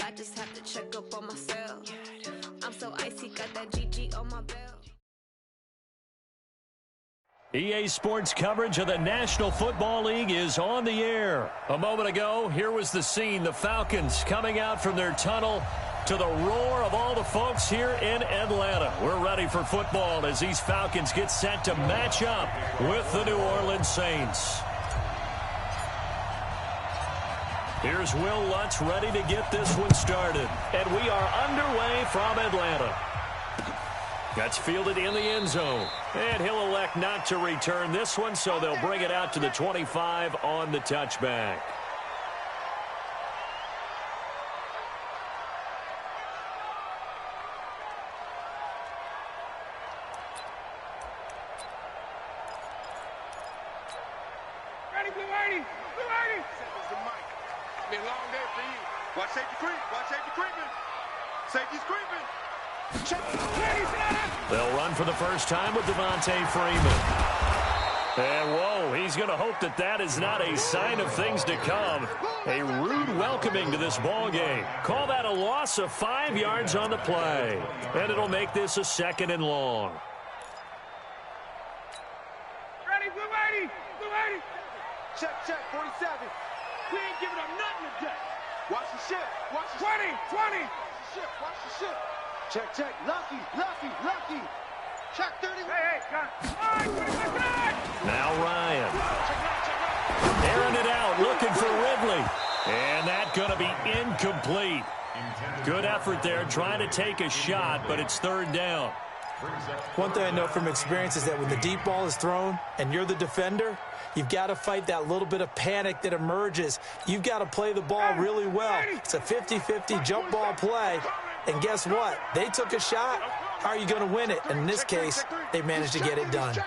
I just have to check up on myself. I'm so icy, got that GG on my belt. EA Sports coverage of the National Football League is on the air. A moment ago, here was the scene. The Falcons coming out from their tunnel to the roar of all the folks here in Atlanta. We're ready for football as these Falcons get set to match up with the New Orleans Saints. Here's Will Lutz ready to get this one started. And we are underway from Atlanta. That's fielded in the end zone. And he'll elect not to return this one, so they'll bring it out to the 25 on the touchback. Ready, Blue 80! Blue 80! Seconds to Mike. It's been a long day for you. Watch safety creep. Watch safety creeping. Safety's creeping. They'll run for the first time with Devontae Freeman. And, whoa, he's going to hope that that is not a sign of things to come. A rude welcoming to this ball game. Call that a loss of 5 yards on the play. And it'll make this a 2nd and long. Ready, Blue 80! Blue 80! Check, 47. We ain't giving up nothing today. Watch the ship. Watch the 20, 20. Watch the ship. Watch the ship. Check. Lucky. Check 30. Hey, got Now Ryan. Airing it out, looking for Ridley. And that's going to be incomplete. Good effort there, trying to take a shot, but it's 3rd down. One thing I know from experience is that when the deep ball is thrown and you're the defender, you've got to fight that little bit of panic that emerges. You've got to play the ball really well. It's a 50-50 jump ball play. And guess what? They took a shot. How are you going to win it? And in this case, they managed to get it done. 3rd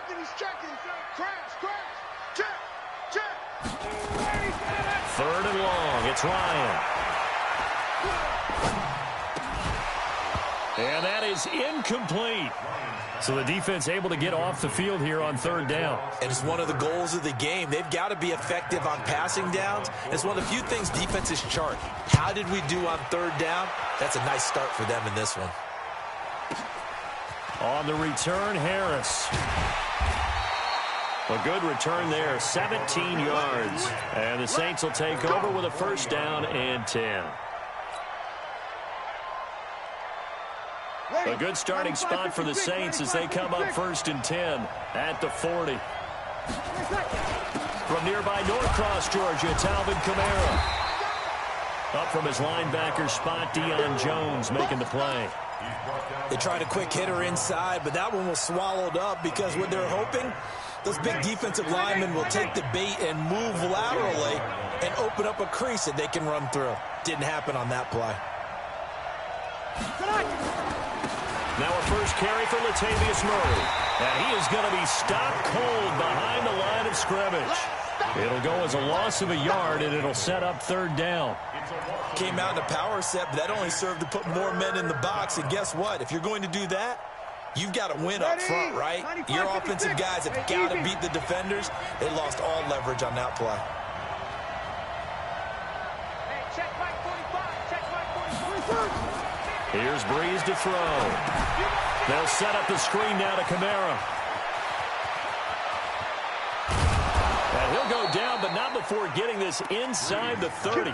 and long. It's Ryan. And that is incomplete. So the defense able to get off the field here on 3rd down. And it's one of the goals of the game. They've got to be effective on passing downs. It's one of the few things defenses chart. How did we do on 3rd down? That's a nice start for them in this one. On the return, Harris. A good return there, 17 yards. And the Saints will take over with a 1st down and 10. A good starting spot for the Saints as they come up 1st and 10 at the 40. From nearby Norcross, Georgia, Talvin Kamara. Up from his linebacker spot, Deion Jones making the play. They tried a quick hitter inside, but that one was swallowed up because what they're hoping, those big defensive linemen will take the bait and move laterally and open up a crease that they can run through. Didn't happen on that play. Now a first carry for Latavius Murray. And he is going to be stopped cold behind the line of scrimmage. It'll go as a loss of a yard, and it'll set up 3rd down. Came out in a power set, but that only served to put more men in the box. And guess what? If you're going to do that, you've got to win up front, right? Your offensive guys have got to beat the defenders. They lost all leverage on that play. Check Mike 45. Check Mike 45. Here's Breeze to throw. They'll set up the screen now to Kamara. And he'll go down, but not before getting this inside the 30.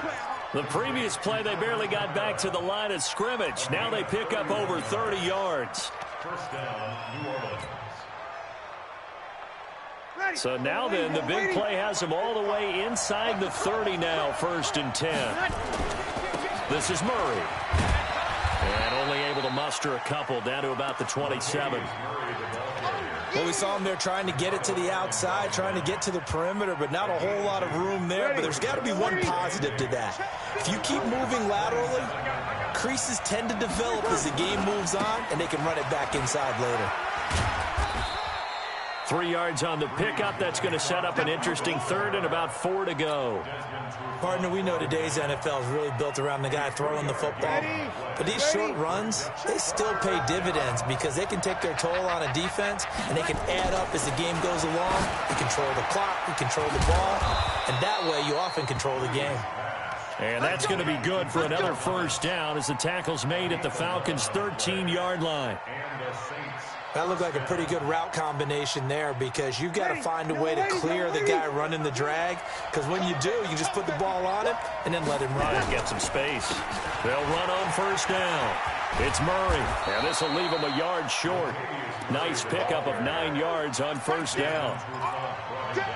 The previous play, they barely got back to the line of scrimmage. Now they pick up over 30 yards. First down, New Orleans. So now then, the big play has them all the way inside the 30 now, 1st and 10. This is Murray. And only able to muster a couple down to about the 27. Well, we saw him there trying to get it to the outside, trying to get to the perimeter, but not a whole lot of room there. But there's got to be one positive to that. If you keep moving laterally, creases tend to develop as the game moves on, and they can run it back inside later. 3 yards on the pickup. That's going to set up an interesting 3rd and about 4 to go. Partner, we know today's NFL is really built around the guy throwing the football. But these short runs, they still pay dividends because they can take their toll on a defense, and they can add up as the game goes along. You control the clock, you control the ball, and that way you often control the game. And that's going to be good for another first down as the tackle's made at the Falcons' 13-yard line. That looked like a pretty good route combination there because you've got to find a way to clear the guy running the drag, because when you do, you can just put the ball on him and then let him run. Get some space. They'll run on first down. It's Murray, and this will leave him a yard short. Nice pickup of 9 yards on first down.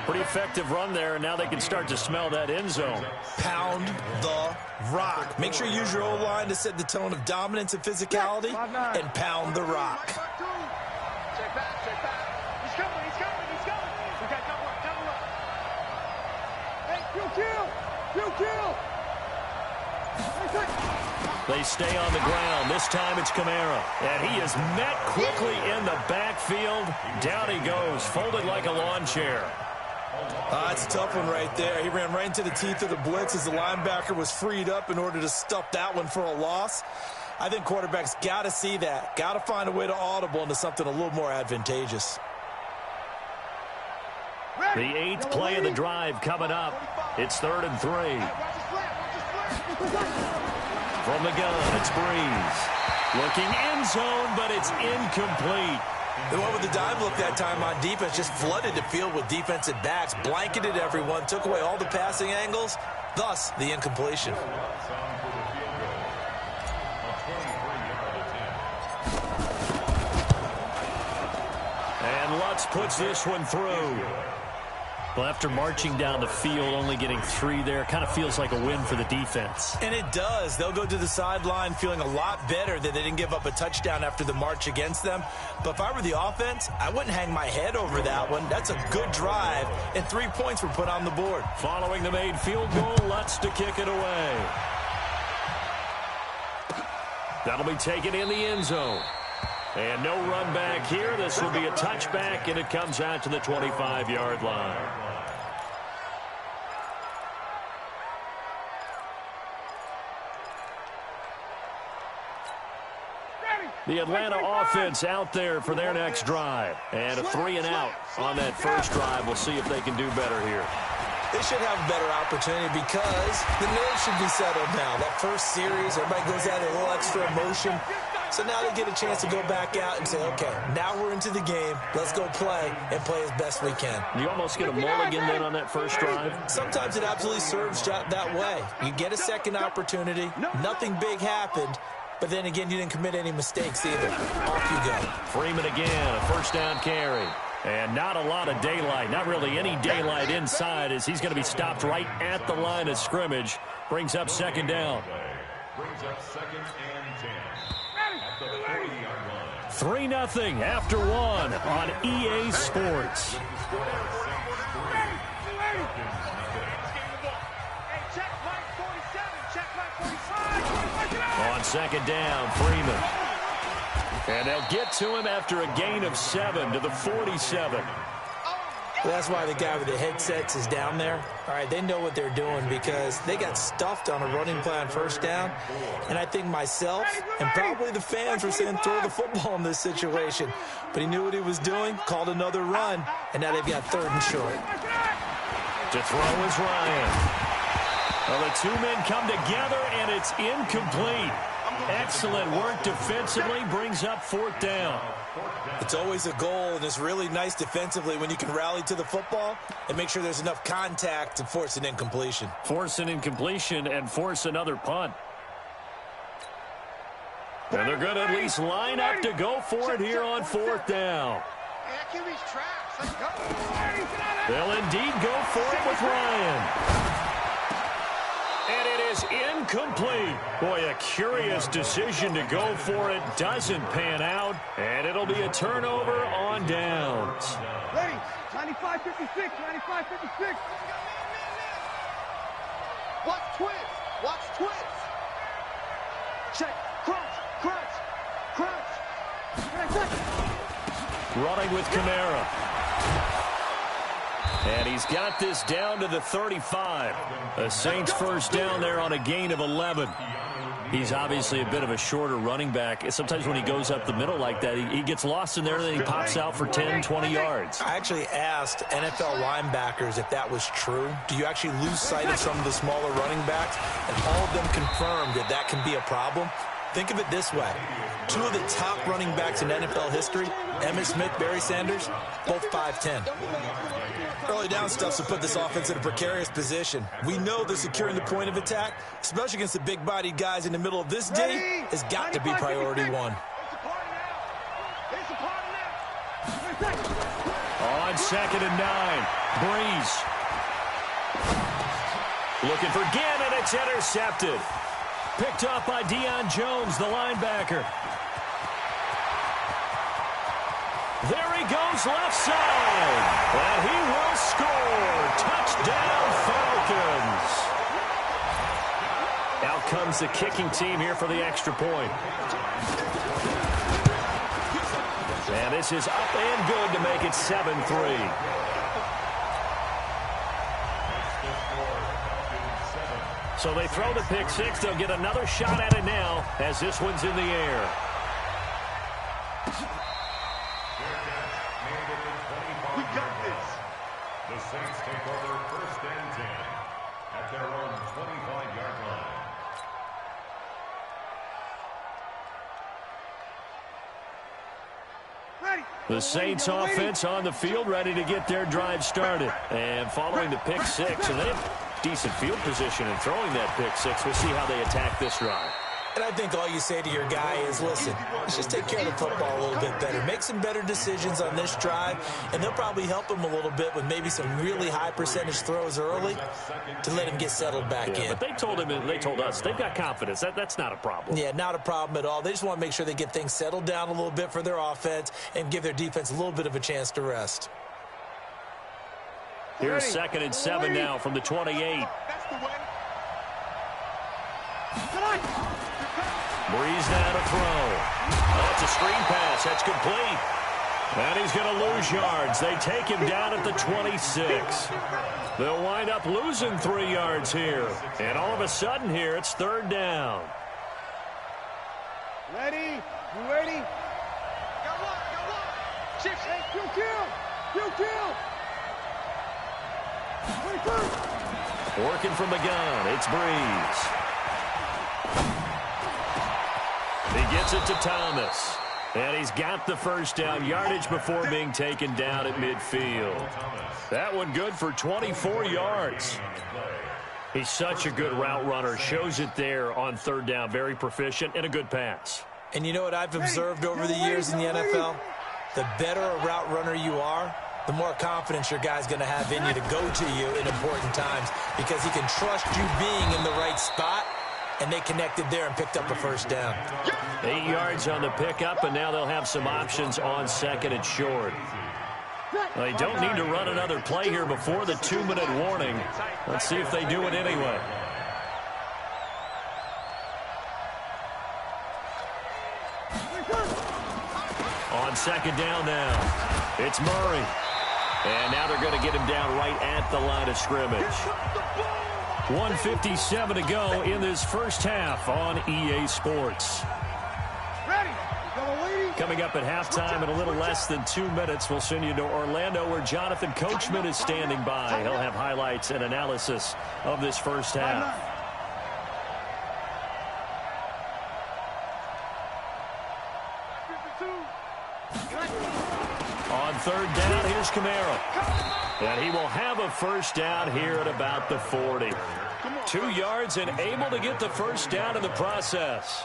Pretty effective run there, and now they can start to smell that end zone. Pound the rock. Make sure you use your O-line to set the tone of dominance and physicality, and pound the rock. Check back, check back. He's coming, he's coming, he's coming. We got double up. Hey, kill. They stay on the ground. This time it's Kamara. And he is met quickly in the backfield. Down he goes, folded like a lawn chair. That's a tough one right there. He ran right into the teeth of the blitz as the linebacker was freed up in order to stuff that one for a loss. I think quarterbacks got to see that. Got to find a way to audible into something a little more advantageous. The 8th play of the drive coming up. It's 3rd and 3. From the gun, it's Breeze. Looking end zone, but it's incomplete. The one with the dime look that time on defense just flooded the field with defensive backs, blanketed everyone, took away all the passing angles, thus the incompletion. And Lutz puts this one through. Well, after marching down the field, only getting 3 there, kind of feels like a win for the defense. And it does. They'll go to the sideline feeling a lot better that they didn't give up a touchdown after the march against them. But if I were the offense, I wouldn't hang my head over that one. That's a good drive, and 3 points were put on the board. Following the made field goal, Lutz to kick it away. That'll be taken in the end zone. And no run back here. This will be a touchback, and it comes out to the 25-yard line. The Atlanta offense out there for their next drive. And a 3-and-out on that first drive. We'll see if they can do better here. They should have a better opportunity because the nerves should be settled now. That first series, everybody goes out a little extra emotion. So now they get a chance to go back out and say, okay, now we're into the game. Let's go play and play as best we can. You almost get a mulligan then on that first drive? Sometimes it absolutely serves that way. You get a second opportunity. Nothing big happened. But then again, you didn't commit any mistakes either. Off you go. Freeman again, a first down carry. And not a lot of daylight, not really any daylight inside as he's going to be stopped right at the line of scrimmage. Brings up 2nd down. Brings up 2nd and 10. 3-0 after 1 on EA Sports. On 2nd down, Freeman. And they'll get to him after a gain of 7 to the 47. Well, that's why the guy with the headsets is down there. All right, they know what they're doing because they got stuffed on a running play on first down. And I think myself and probably the fans were saying throw the football in this situation. But he knew what he was doing, called another run, and now they've got 3rd and short. To throw is Ryan. Well, the 2 men come together, and it's incomplete. Excellent work defensively, brings up 4th down. It's always a goal, and it's really nice defensively when you can rally to the football and make sure there's enough contact to force an incompletion. Force an incompletion and force another punt. And they're going to at least line up to go for it here on 4th down. They'll indeed go for it with Ryan. And it is incomplete. Boy, a curious decision to go for it. Doesn't pan out. And it'll be a turnover on downs. Ready. 95-56. 95-56. Watch twist. Watch twist. Check. Crunch. Running with Kamara. And he's got this down to the 35. The Saints first down there on a gain of 11. He's obviously a bit of a shorter running back. Sometimes when he goes up the middle like that, he gets lost in there, and then he pops out for 10, 20 yards. I actually asked NFL linebackers if that was true. Do you actually lose sight of some of the smaller running backs? And all of them confirmed that that can be a problem. Think of it this way. Two of the top running backs in NFL history, Emmitt Smith, Barry Sanders, both 5'10". Early down stuff to put this offense in a precarious position. We know that securing the point of attack, especially against the big-bodied guys in the middle of this D, has got to be priority one. On 2nd and 9, Breeze. Looking for Gannon, it's intercepted. Picked off by Deion Jones, the linebacker. There he goes left side. And he will score. Touchdown, Falcons. Out comes the kicking team here for the extra point. And this is up and good to make it 7-3. So they throw the pick six. They'll get another shot at it now as this one's in the air. We got this. The Saints take over 1st and 10 at their own 25-yard line. The Saints offense on the field, ready to get their drive started. And following the pick six, and they have decent field position in throwing that pick six. We'll see how they attack this drive. And I think all you say to your guy is, listen, let's just take care of the football a little bit better. Make some better decisions on this drive, and they'll probably help him a little bit with maybe some really high percentage throws early to let him get settled back in. But they told him, and they told us, they've got confidence. That's not a problem. Yeah, not a problem at all. They just want to make sure they get things settled down a little bit for their offense and give their defense a little bit of a chance to rest. Here's 2nd and 7 now from the 28. That's the way. Breeze now to throw. That's a screen pass. That's complete. And he's going to lose yards. They take him down at the 26. They'll wind up losing 3 yards here. And all of a sudden here, it's 3rd down. Ready? You ready? Got one. Six. Hey, kill. Working from the gun, it's Breeze. He gets it to Thomas. And he's got the 1st down, yardage before being taken down at midfield. That one good for 24 yards. He's such a good route runner. Shows it there on 3rd down. Very proficient and a good pass. And you know what I've observed over the years in the NFL? The better a route runner you are, the more confidence your guy's going to have in you to go to you in important times because he can trust you being in the right spot, and they connected there and picked up a 1st down. 8 yards on the pickup, and now they'll have some options on 2nd and short. They don't need to run another play here before the 2-minute warning. Let's see if they do it anyway. On 2nd down now, it's Murray. And now they're going to get him down right at the line of scrimmage. 1:57 to go in this first half on EA Sports. Coming up at halftime in a little less than 2 minutes, we'll send you to Orlando where Jonathan Coachman is standing by. He'll have highlights and analysis of this first half. On 3rd down, here's Kamara. And he will have a 1st down here at about the 40. 2 yards and able to get the 1st down in the process.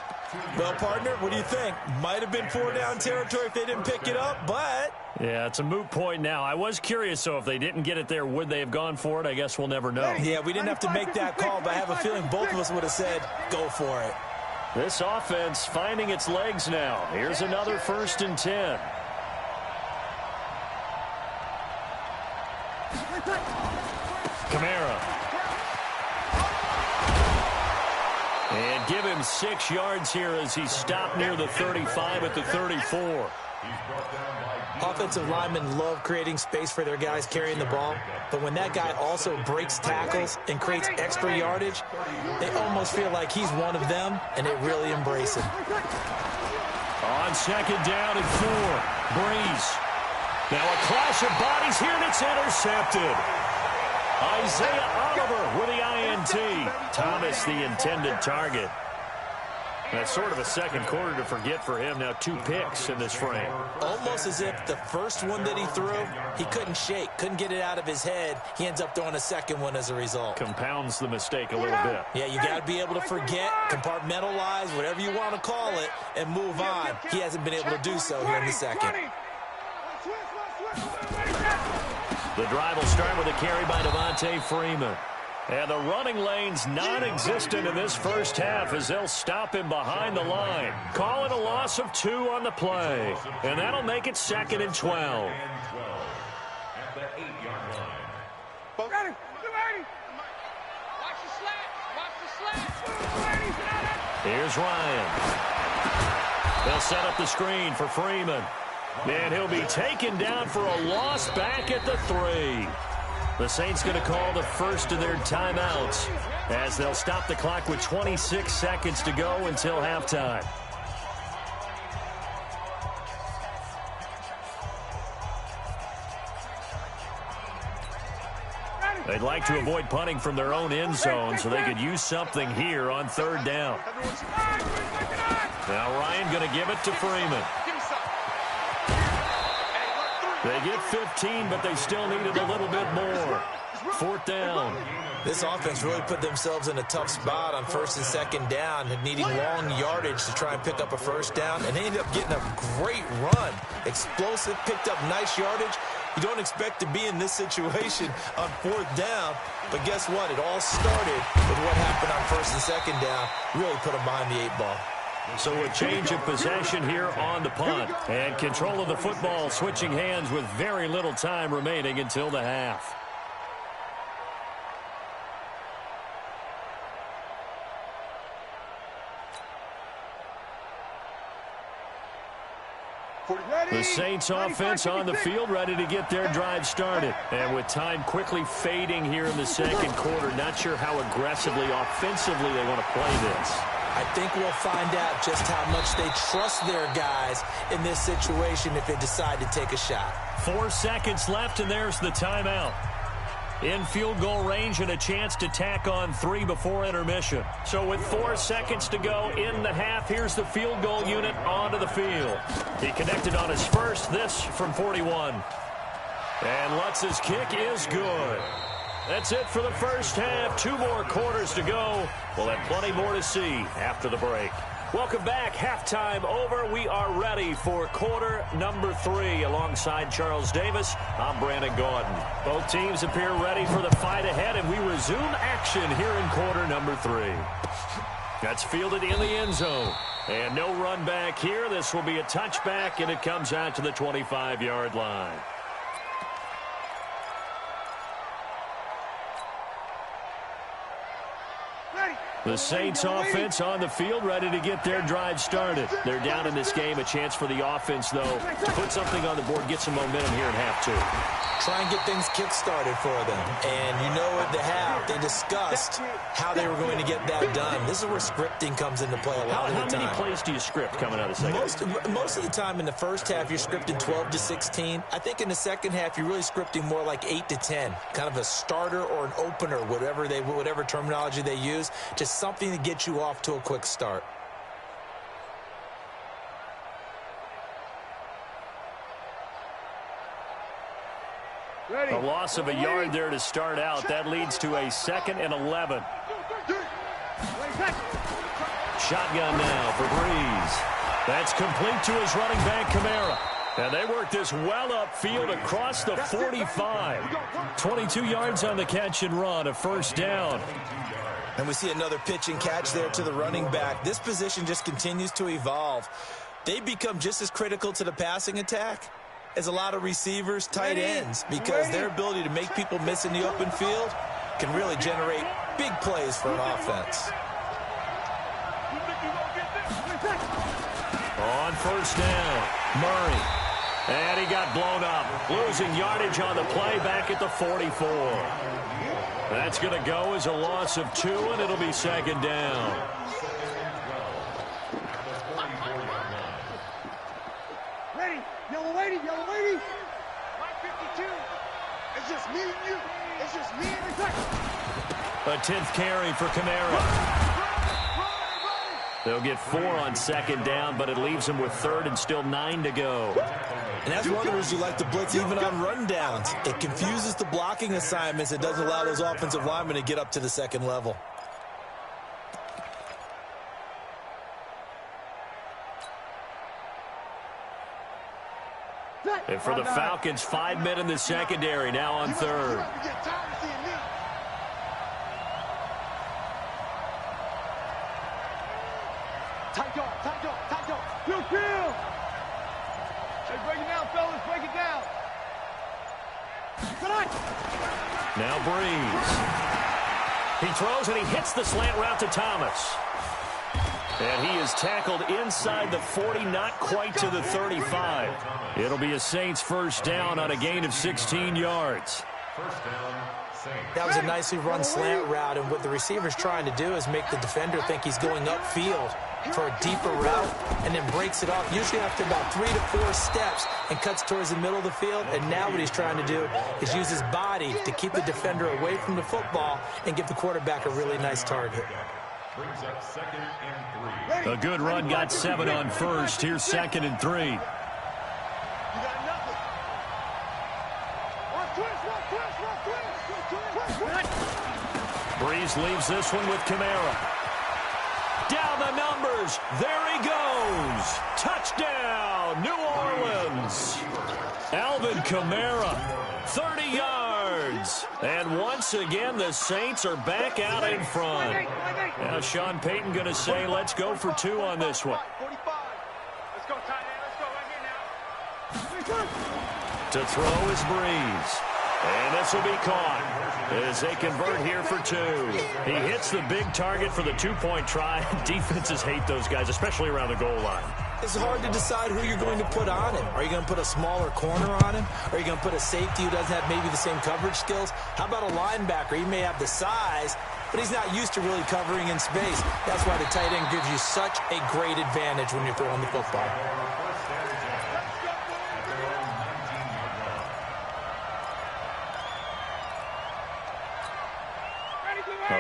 Well, partner, what do you think? Might have been 4-down territory if they didn't pick it up, but... Yeah, it's a moot point now. I was curious, so if they didn't get it there, would they have gone for it? I guess we'll never know. Yeah, we didn't have to make that call, but I have a feeling both of us would have said, go for it. This offense finding its legs now. Here's another 1st and 10. Kamara. And give him 6 yards here as he stopped near the 35 at the 34. Offensive linemen love creating space for their guys carrying the ball, but when that guy also breaks tackles and creates extra yardage, they almost feel like he's one of them, and they really embrace him. On second down and 4, Breeze. Now a clash of bodies here, and it's intercepted. Isaiah Oliver with the INT. Thomas the intended target. That's sort of a second quarter to forget for him. Now 2 picks in this frame. Almost as if the first one that he threw, he couldn't shake, couldn't get it out of his head. He ends up throwing a second one as a result. Compounds the mistake a little bit. Yeah, you got to be able to forget, compartmentalize, whatever you want to call it, and move on. He hasn't been able to do so here in the second. The drive will start with a carry by Devontae Freeman. And the running lane's non-existent in this first half as they'll stop him behind the line. Call it a loss of 2 on the play. And that'll make it 2nd and 12. At the 8-yard line. Here's Ryan. They'll set up the screen for Freeman. And he'll be taken down for a loss back at the 3. The Saints going to call the first of their timeouts as they'll stop the clock with 26 seconds to go until halftime. They'd like to avoid punting from their own end zone so they could use something here on 3rd down. Now Ryan going to give it to Freeman. They get 15, but they still needed a little bit more. 4th down. This offense really put themselves in a tough spot on 1st and 2nd down, needing long yardage to try and pick up a 1st down, and they ended up getting a great run. Explosive, picked up nice yardage. You don't expect to be in this situation on 4th down, but guess what? It all started with what happened on 1st and 2nd down. Really put them behind the 8 ball. So a change of possession here on the punt. And control of the football switching hands with very little time remaining until the half. The Saints offense on the field, ready to get their drive started. And with time quickly fading here in the second quarter, not sure how aggressively, offensively they want to play this. I think we'll find out just how much they trust their guys in this situation if they decide to take a shot. 4 seconds left, and there's the timeout. In field goal range and a chance to tack on 3 before intermission. So with 4 seconds to go in the half, here's the field goal unit onto the field. He connected on his first, this from 41. And Lutz's kick is good. That's it for the first half. 2 more quarters to go. We'll have plenty more to see after the break. Welcome back. Halftime over. We are ready for quarter number 3. Alongside Charles Davis, I'm Brandon Gordon. Both teams appear ready for the fight ahead, and we resume action here in quarter number 3. That's fielded in the end zone. And no run back here. This will be a touchback, and it comes out to the 25-yard line. The Saints offense on the field, ready to get their drive started. They're down in this game. A chance for the offense, though, to put something on the board, get some momentum here in half 2. Try and get things kick-started for them. And you know at the half, they discussed how they were going to get that done. This is where scripting comes into play a lot of the time. How many plays do you script coming out of the second? Most of the time in the first half, you're scripting 12 to 16. I think in the second half, you're really scripting more like 8 to 10. Kind of a starter or an opener, whatever terminology they use. Just something to get you off to a quick start. A loss of a yard there to start out. That leads to a 2nd and 11. Shotgun now for Breeze. That's complete to his running back, Kamara. And they work this well upfield across the 45. 22 yards on the catch and run, a 1st down. And we see another pitch and catch there to the running back. This position just continues to evolve. They become just as critical to the passing attack as a lot of receivers, tight ends, because their ability to make people miss in the open field can really generate big plays for an offense. On 1st down, Murray. And he got blown up. Losing yardage on the play back at the 44. That's going to go as a loss of 2, and it'll be second down. Ready, yellow lady, yellow lady. 552. It's just me and you. It's just me and the A 10th carry for Kamara. They'll get 4 on second down, but it leaves them with 3rd and still 9 to go. And that's one of the reasons you like to blitz even on rundowns. It confuses the blocking assignments. It doesn't allow those offensive linemen to get up to the second level. And for the Falcons, 5 men in the secondary, now on 3rd. Tight dog, tight dog, tight dog. Field. Hey, break it down, fellas, break it down. Good on. Now Breeze. He throws and he hits the slant route to Thomas. And he is tackled inside the 40, not quite to the 35. It'll be a Saints first down on a gain of 16 yards. First down, Saints. That was a nicely run slant route, and what the receiver's trying to do is make the defender think he's going upfield for a deeper route, and then breaks it off, usually after about 3 to 4 steps, and cuts towards the middle of the field. And now what he's trying to do is use his body to keep the defender away from the football and give the quarterback a really nice target. Brings up 2nd and 3. A good run got 7 on first. Here's 2nd and 3. You got nothing. One twist. Breeze leaves this one with Kamara. Down the numbers. There he goes. Touchdown, New Orleans. Alvin Kamara, 30 yards. And once again, the Saints are back out in front. Now Sean Payton going to say, let's go for 2 on this one. 45. Let's go, tight end. Let's go right here now. To throw is Breeze. And this will be caught as they convert here for 2. He hits the big target for the 2-point try. Defenses hate those guys, especially around the goal line. It's hard to decide who you're going to put on him. Are you going to put a smaller corner on him? Are you going to put a safety who doesn't have maybe the same coverage skills? How about a linebacker? He may have the size, but he's not used to really covering in space. That's why the tight end gives you such a great advantage when you're throwing the football.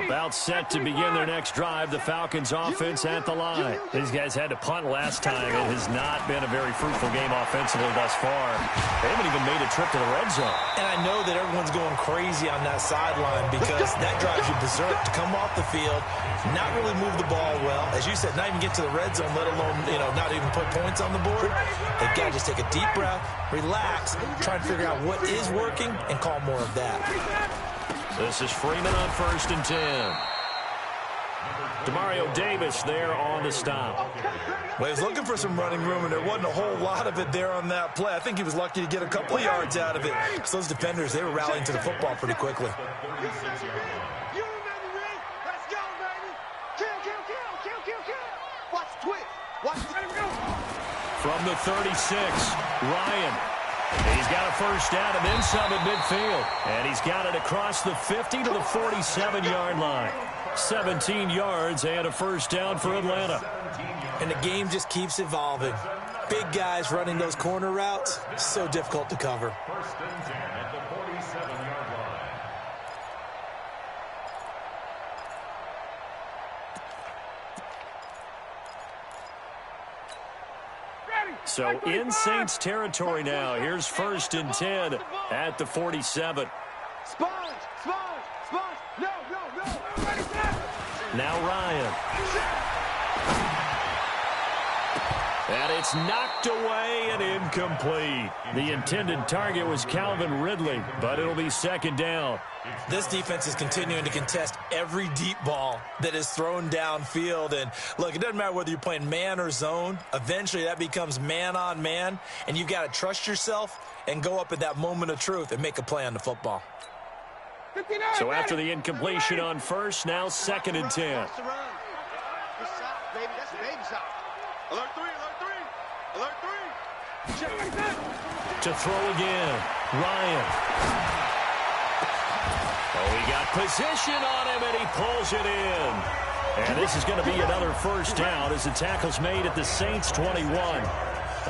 About set to begin their next drive, the Falcons offense at the line. These guys had to punt last time. It has not been a very fruitful game offensively thus far. They haven't even made a trip to the red zone. And I know that everyone's going crazy on that sideline because that drives you berserk to come off the field, not really move the ball well. As you said, not even get to the red zone, let alone, not even put points on the board. They've got to just take a deep breath, relax, try and figure out what is working, and call more of that. This is Freeman on 1st and 10. Demario Davis there on the stop. Well, he was looking for some running room, and there wasn't a whole lot of it there on that play. I think he was lucky to get a couple of yards out of it. So those defenders, they were rallying to the football pretty quickly. You remember me? Let's go, baby. Kill. Watch the twist. Watch the twist. From the 36, Ryan. He's got a first down and then some at midfield. And he's got it across the 50 to the 47-yard line. 17 yards and a first down for Atlanta. And the game just keeps evolving. Big guys running those corner routes, so difficult to cover. 1st and 10 at the 47-yard line. So in Saints territory now. Here's 1st and 10 at the 47. Sponge. No. Now Ryan. And it's knocked away and incomplete. The intended target was Calvin Ridley, but it'll be 2nd down. This defense is continuing to contest every deep ball that is thrown downfield. And look, it doesn't matter whether you're playing man or zone. Eventually that becomes man on man, and you've got to trust yourself and go up at that moment of truth and make a play on the football. So after the incompletion on 1st, now 2nd and 10. That's the run. Good shot, baby. That's a baby shot. Alert 3. To throw again, Ryan. Oh, he got position on him, and he pulls it in. And this is going to be another first down as the tackle's made at the Saints' 21.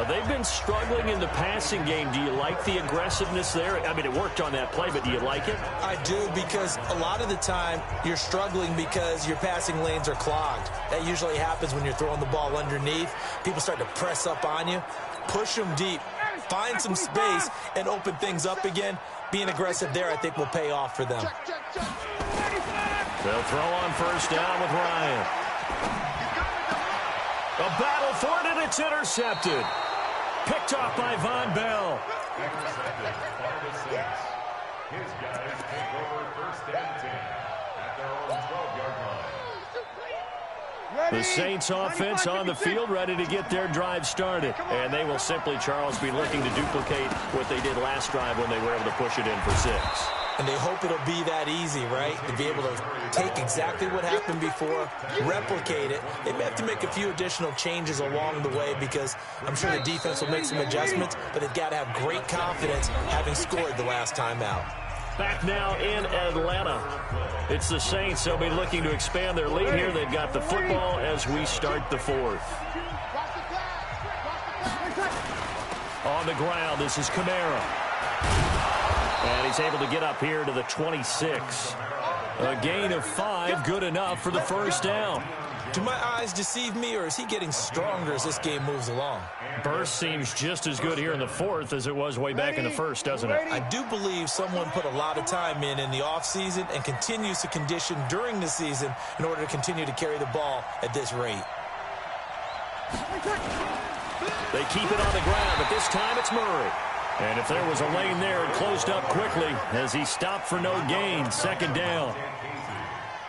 They've been struggling in the passing game. Do you like the aggressiveness there? I mean, it worked on that play, but do you like it? I do, because a lot of the time you're struggling because your passing lanes are clogged. That usually happens when you're throwing the ball underneath. People start to press up on you. Push them deep. Find some space and open things up again. Being aggressive there, I think, will pay off for them. They'll throw on first down with Ryan. A battle for it, and it's intercepted. Picked off by Von Bell. Intercepted by the Saints. His guys take over first and 10 at their own 12-yard line. The Saints offense on the field, ready to get their drive started. And they will simply, Charles, be looking to duplicate what they did last drive when they were able to push it in for 6. And they hope it'll be that easy, right? To be able to take exactly what happened before, replicate it. They may have to make a few additional changes along the way because I'm sure the defense will make some adjustments, but they've got to have great confidence having scored the last time out. Back now in Atlanta. It's the Saints. They'll be looking to expand their lead here. They've got the football as we start the 4th. On the ground, this is Kamara. And he's able to get up here to the 26. A gain of 5, good enough for the first down. Do my eyes deceive me, or is he getting stronger as this game moves along? Burst seems just as good here in the 4th as it was way back in the 1st, doesn't it? I do believe someone put a lot of time in the offseason and continues to condition during the season in order to continue to carry the ball at this rate. They keep it on the ground, but this time it's Murray. And if there was a lane there, it closed up quickly as he stopped for no gain. Second down.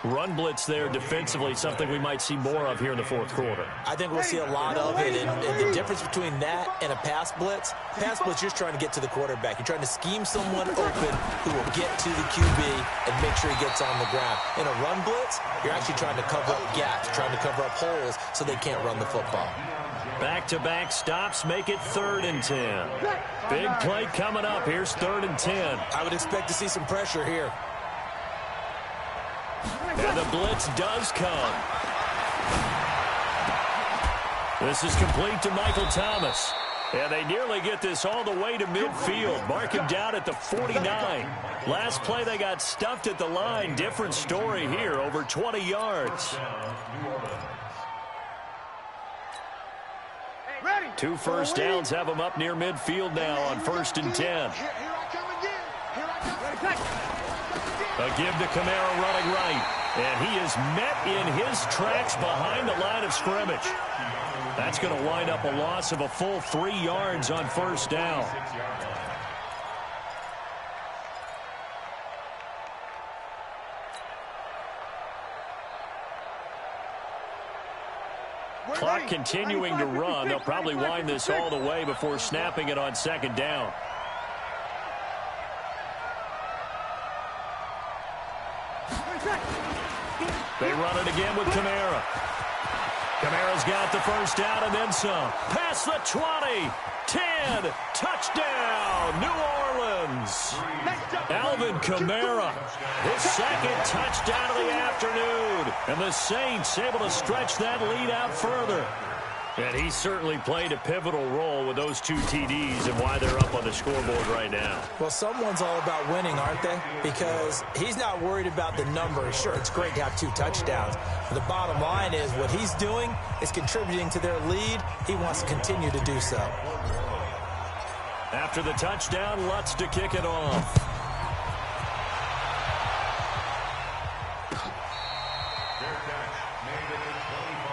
Run blitz there defensively, something we might see more of here in the 4th quarter. I think we'll see a lot of it, and the difference between that and a pass blitz, you're just trying to get to the quarterback. You're trying to scheme someone open who will get to the QB and make sure he gets on the ground. In a run blitz, you're actually trying to cover up gaps, trying to cover up holes so they can't run the football. Back-to-back stops make it 3rd and 10. Big play coming up. Here's 3rd and 10. I would expect to see some pressure here. And the blitz does come. This is complete to Michael Thomas. And they nearly get this all the way to midfield. Mark him down at the 49. Last play they got stuffed at the line. Different story here, over 20 yards. 2 first downs have them up near midfield now on 1st and 10. A give to Kamara running right. And he is met in his tracks behind the line of scrimmage. That's going to wind up a loss of a full 3 yards on first down. Clock continuing to run. They'll probably wind this all the way before snapping it on second down. They run it again with Kamara. Kamara's got the first down and then some. Past the 20, 10, touchdown, New Orleans. Alvin Kamara, his second touchdown of the afternoon. And the Saints able to stretch that lead out further. And he certainly played a pivotal role with those 2 TDs and why they're up on the scoreboard right now. Well, someone's all about winning, aren't they? Because he's not worried about the numbers. Sure, it's great to have 2 touchdowns. But the bottom line is what he's doing is contributing to their lead. He wants to continue to do so. After the touchdown, Lutz to kick it off.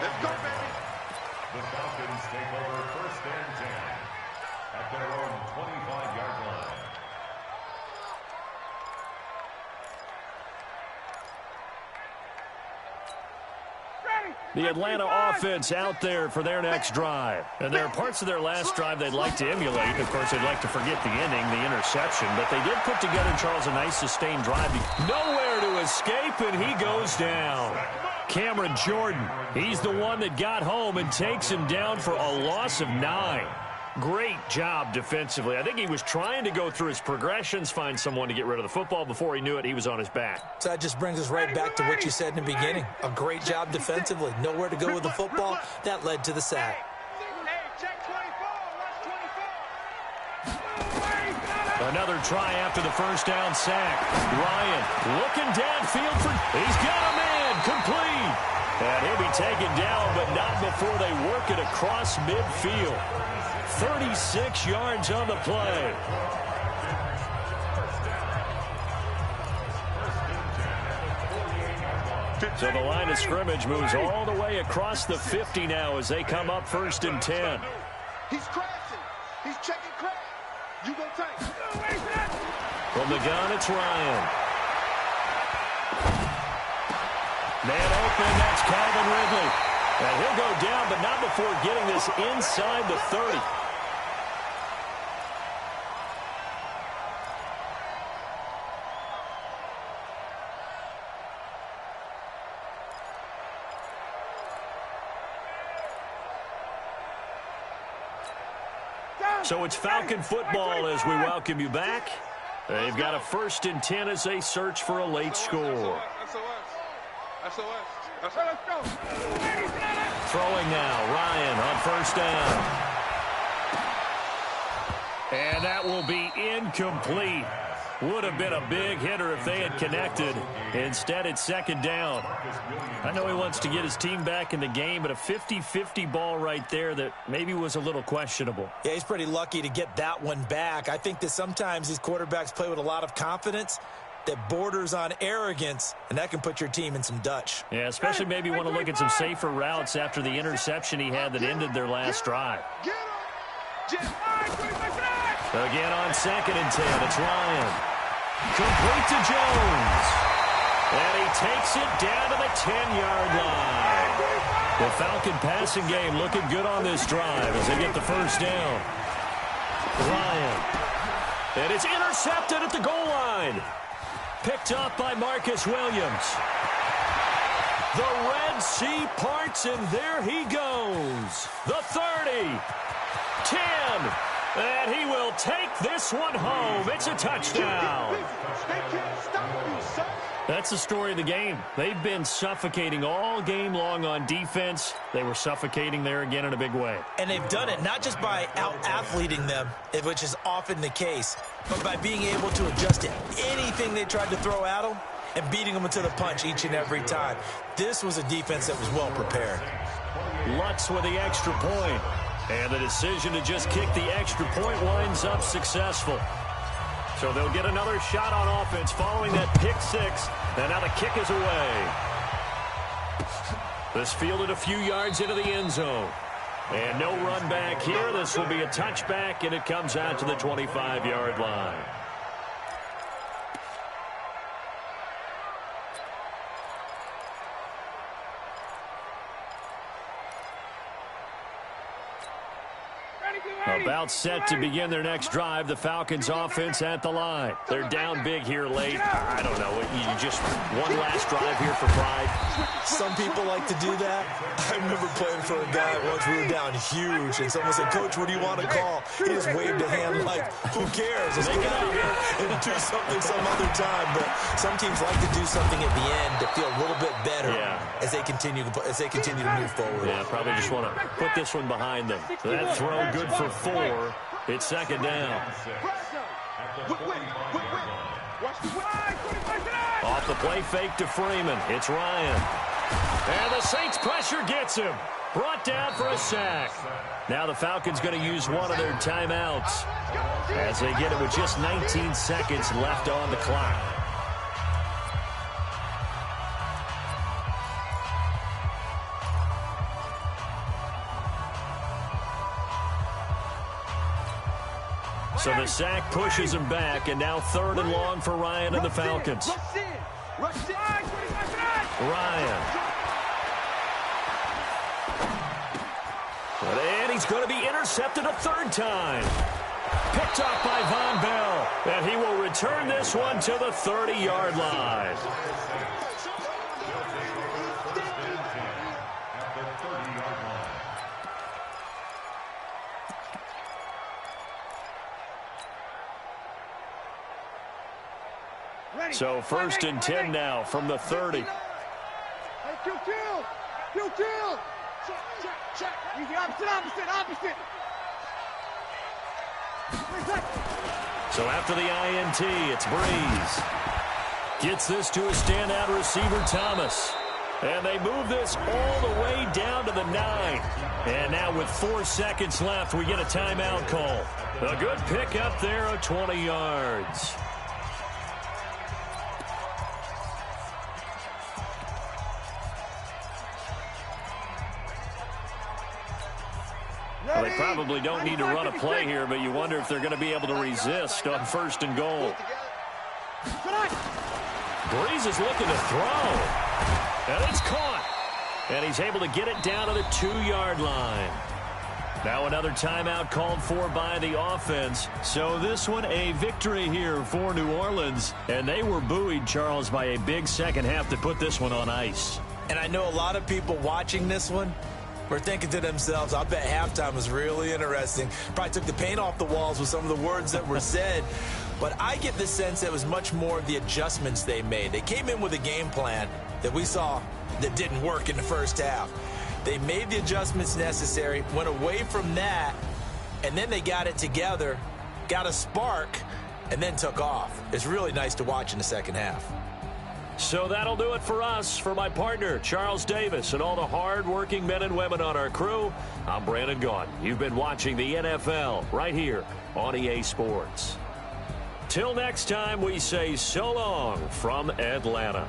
Let's go, baby. The Falcons take over first and 10 at their own 25-yard line. The Atlanta offense out there for their next drive. And there are parts of their last drive they'd like to emulate. Of course, they'd like to forget the ending, the interception. But they did put together, Charles, a nice sustained drive. Nowhere to escape, and he goes down. Cameron Jordan, he's the one that got home and takes him down for a loss of 9. Great job defensively. I think he was trying to go through his progressions, find someone to get rid of the football. Before he knew it, he was on his back. So that just brings us right back to what you said in the beginning. A great job defensively. Nowhere to go with the football. That led to the sack. Another try after the first down sack. Ryan looking downfield for... He's got a man complete. And he'll be taken down, but not before they work it across midfield. 36 yards on the play. So the line of scrimmage moves all the way across the 50 now as they come up 1st and 10. He's crashing. He's checking crash. You gonna take. From the gun, it's Ryan. Man open, that's Calvin Ridley. And he'll go down, but not before getting this inside the 30. So it's Falcon football as we welcome you back. They've got a 1st and 10 as they search for a late score. Throwing now, Ryan on 1st down. And that will be incomplete. Would have been a big hitter if they had connected. Instead, it's 2nd down. I know he wants to get his team back in the game, but a 50-50 ball right there that maybe was a little questionable. Yeah, he's pretty lucky to get that one back. I think that sometimes these quarterbacks play with a lot of confidence that borders on arrogance, and that can put your team in some Dutch. Yeah, especially maybe want to look at some safer routes after the interception he had that ended their last drive. Again on 2nd and 10, it's Ryan. Complete to Jones. And he takes it down to the 10-yard line. The Falcon passing game looking good on this drive as they get the 1st down. Ryan. And it's intercepted at the goal line. Picked up by Marcus Williams. The Red Sea parts, and there he goes. The 30. 10. And he will take this one home. It's a touchdown. That's the story of the game. They've been suffocating all game long on defense. They were suffocating there again in a big way. And they've done it not just by out-athleting them, which is often the case, but by being able to adjust to anything they tried to throw at them and beating them into the punch each and every time. This was a defense that was well prepared. Lutz with the extra point. And the decision to just kick the extra point winds up successful. So they'll get another shot on offense following that pick 6. And now the kick is away. This fielded a few yards into the end zone. And no run back here. This will be a touchback, and it comes out to the 25-yard line. About set to begin their next drive. The Falcons offense at the line. They're down big here late. I don't know. You just one last drive here for pride. Some people like to do that. I remember playing for a guy once. We were down huge, and someone said, "Coach, what do you want to call?" He just waved a hand like, "Who cares? Let's get out of here and do something some other time." But some teams like to do something at the end to feel a little bit better as they continue to move forward. Yeah, probably just want to put this one behind them. So that throw good for 4. It's 2nd down. Off the play fake to Freeman. It's Ryan. And the Saints pressure gets him. Brought down for a sack. Now the Falcons going to use one of their timeouts as they get it with just 19 seconds left on the clock. So the sack pushes him back, and now 3rd and long for Ryan and the Falcons. Ryan. And he's going to be intercepted a 3rd time. Picked up by Von Bell. And he will return this one to the 30-yard line. So 1st and 10 now from the 30. Hey, kill. Check. Easy, opposite. So after the INT, it's Breeze. Gets this to a standout receiver, Thomas. And they move this all the way down to the 9. And now with 4 seconds left, we get a timeout call. A good pickup there of 20 yards. Well, they probably don't need to run a play here, but you wonder if they're going to be able to resist on 1st and goal. Breeze is looking to throw. And it's caught. And he's able to get it down to the 2-yard line. Now another timeout called for by the offense. So this one a victory here for New Orleans. And they were buoyed, Charles, by a big second half to put this one on ice. And I know a lot of people watching this one were thinking to themselves, I bet halftime was really interesting. Probably took the paint off the walls with some of the words that were said. But I get the sense that it was much more of the adjustments they made. They came in with a game plan that we saw that didn't work in the first half. They made the adjustments necessary, went away from that, and then they got it together, got a spark, and then took off. It's really nice to watch in the second half. So that'll do it for us. For my partner, Charles Davis, and all the hard-working men and women on our crew, I'm Brandon Gaudin. You've been watching the NFL right here on EA Sports. Till next time, we say so long from Atlanta.